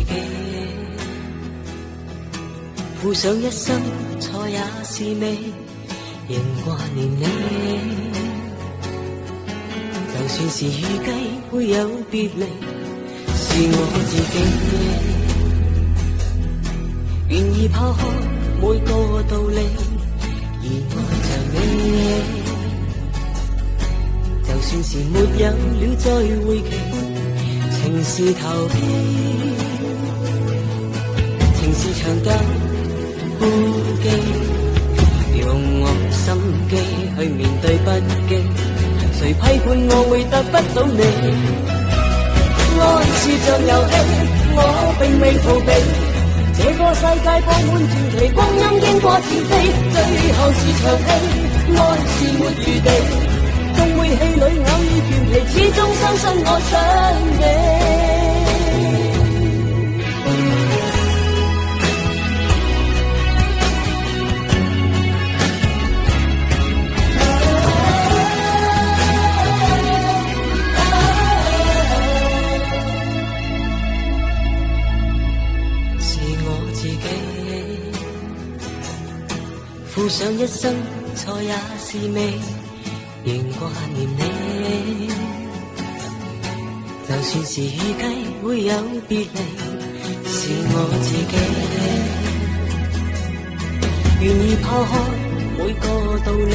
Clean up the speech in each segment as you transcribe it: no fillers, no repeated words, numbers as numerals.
己，付上一生錯也是美，仍掛念你。就算是預計會有別離，是我自己願意拋開每個道理，而愛着你。就算是沒有了再會期，情是投機，情是長久孤寂，用我心機去面對不羈，誰批判我會得不到你？愛是像遊戲，我並未逃避，這個世界佈滿傳奇，光陰經過是非，最後是場戲，愛是沒餘地。縱會氣裏偶爾倦疲，始終相信我想你。是我自己，付上一生錯也是美，仍掛念你，就算是預計會有別離，是我自己願意拋開每個道理，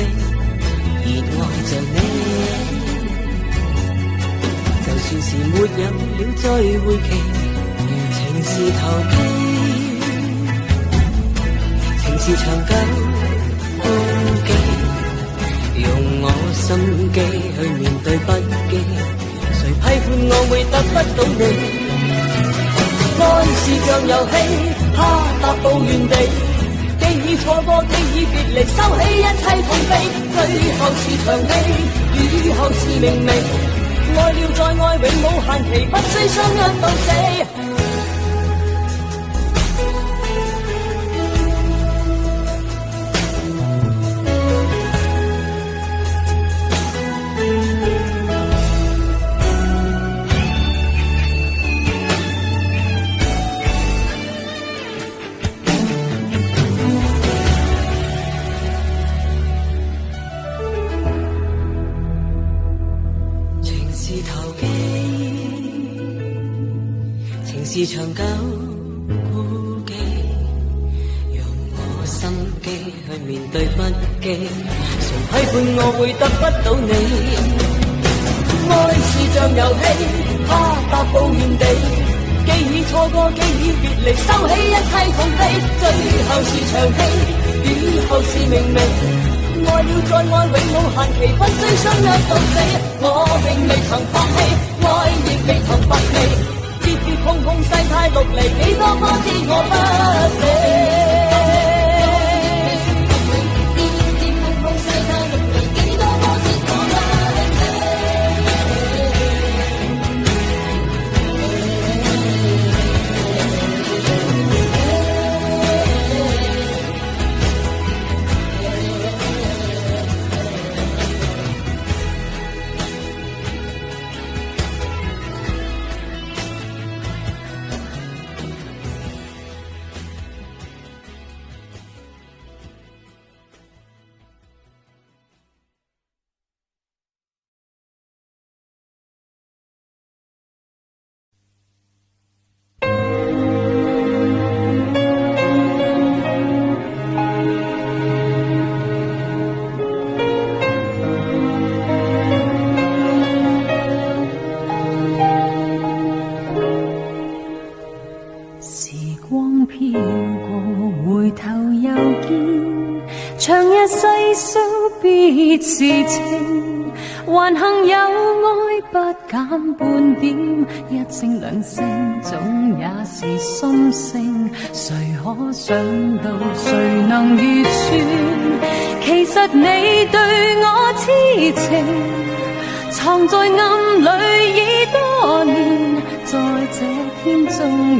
熱愛着你。就算是沒有了再會期，情是投機，情是長久孤寂，用我心機去面對不羈，誰批判我會得不到你？愛是像遊戲，他踏步原地，既已錯過，既已別離，收起一切痛悲，最後是場戲，雨後是明媚，愛了再愛永無限期，不需相約到死。是長久孤寂，用我心機去面對不羈，誰批判我會得不到你？愛是像遊戲，他踏步原地，既已錯過，既已別離，收起一切痛悲，最後是場戲，雨後是明媚，愛了再愛永無限期，不需相約到死。我並未曾放棄，愛亦未曾乏味，跌跌碰碰世態陸離，幾多波折我不理。必是情，還幸有愛不減半點，一聲兩聲總也是心聲，誰可想到誰能預算，其實你對我痴情藏在暗裏已多年，在這天終於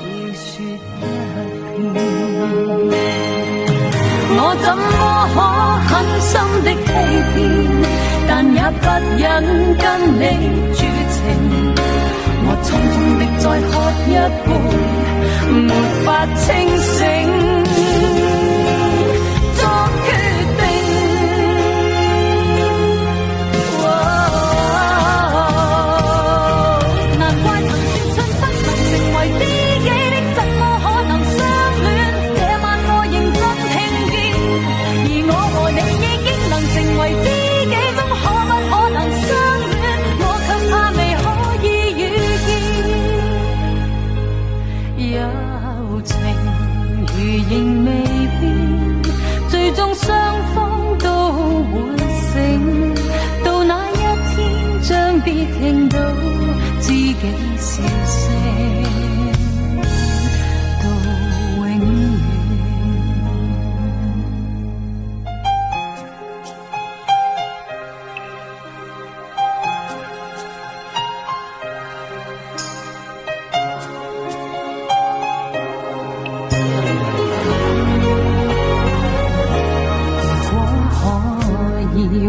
要說一遍。我怎麼可狠心的欺騙，但也不忍跟你絕情。我匆匆清醒作決定。難怪曾說出不能成為知己的，怎麼可能相戀？這晚我認真聽見，而我和你已經能成為知己，怎可不可能相戀？我卻怕未可以遇見。友情如仍未變，最終雙方都會醒，到那一天將必聽到知己笑聲，到永遠。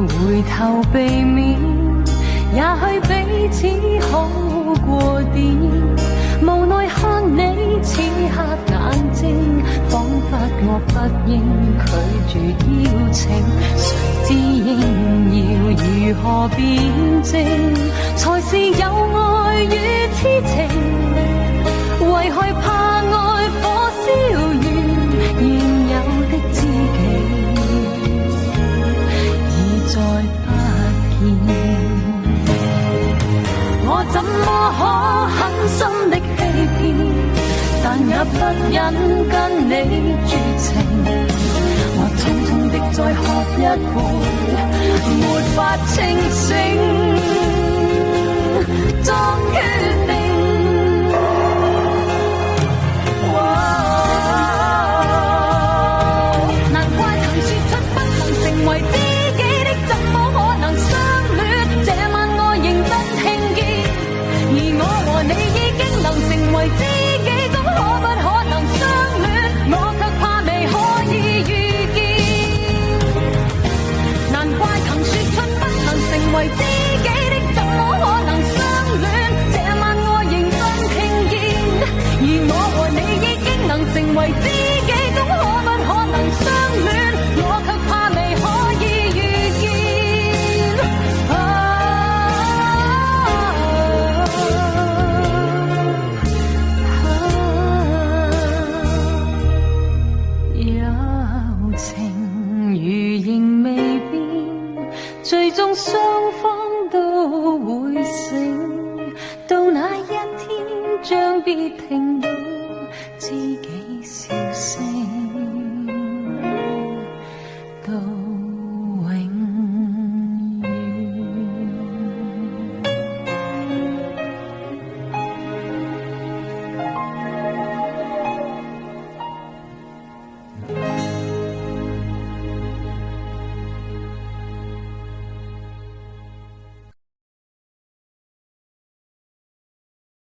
回頭避免，也許彼此好過點。無奈看你此刻眼睛，彷彿我不應拒絕邀請。誰知應要如何辯證，才是有愛與痴情？為害怕愛火燒完現有的知己，再不見，我怎麼可狠心的欺騙？但也不忍跟你絕情，我匆匆的再喝一杯，沒法清醒作決定。難怪曾說出不能成為知己，怎麼可能相戀？這晚我認真聽見，而我和你已經能成為知己，怎可不可能相戀？我卻怕未可以遇見。難怪曾說出不能成為知己的，怎麼可能相戀？這晚我認真聽見，而我和你已經能成為知己，怎可不可能相戀？我卻怕未可以遇見。友情如仍未變，最終雙方都會醒，到那一天將必聽到知己。